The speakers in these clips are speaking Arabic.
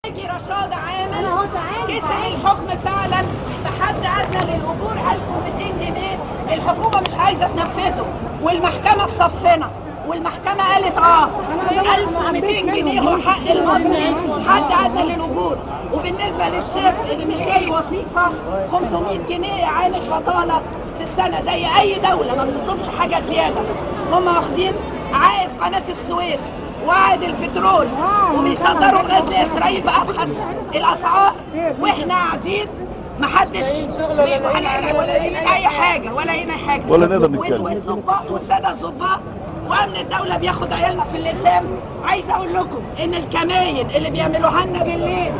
يجي رشاد عامل كسر الحكم فعلا بحد ادنى للاجور 1200 جنيه. الحكومه مش عايزه تنفذه والمحكمه في صفنا، والمحكمه قالت 1200 جنيه هو حق المصري حد ادنى للاجور. وبالنسبه للشيخ اللي مش لاقي وظيفه 500 جنيه اعانه بطاله في السنه زي اي دوله ما بتطلبش حاجه زياده. هم واخدين عائد قناه السويس وعائد البترول وبيصدروا الغاز لاسرائيل بابخس الاسعار، واحنا قاعدين محدش ولا لينا اي حاجه ولا نقدر نتكلم. والظباط والساده الظباط وامن الدوله بياخد عيالنا في اللسان. عايز اقول لكم ان الكماين اللي بيعملوها لنا بالليل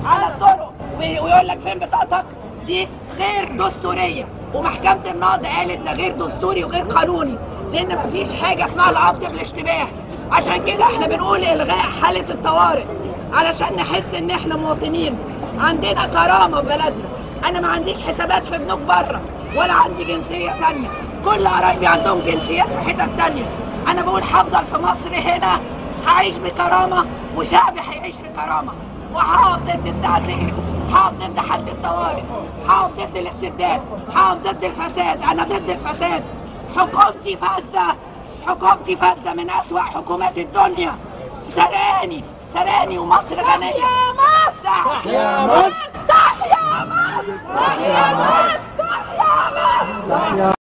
على الطرق ويقول لك فين بطاقتك دي غير دستوريه، ومحكمه النقض قالت ده غير دستوري وغير قانوني لان مفيش حاجه اسمها القبض بالاشتباه. عشان كده احنا بنقول الغاء حاله الطوارئ علشان نحس ان احنا مواطنين عندنا كرامه في بلدنا. انا ما عنديش حسابات في بنوك بره ولا عندي جنسيه ثانيه، كل قرايبي عندهم جنسيات في حتت ثانيه. انا بقول هفضل في مصر هنا هعيش بكرامه وشعبي هيعيش بكرامه، وهقف ضد التعذيب، هقف ضد حاله الطوارئ، هقف ضد الاستبداد، هقف ضد الفساد. انا ضد الفساد. حكومتي فاسده من اسوأ حكومات الدنيا. سرقاني ومصر غنيه. يا مصر يا مصر.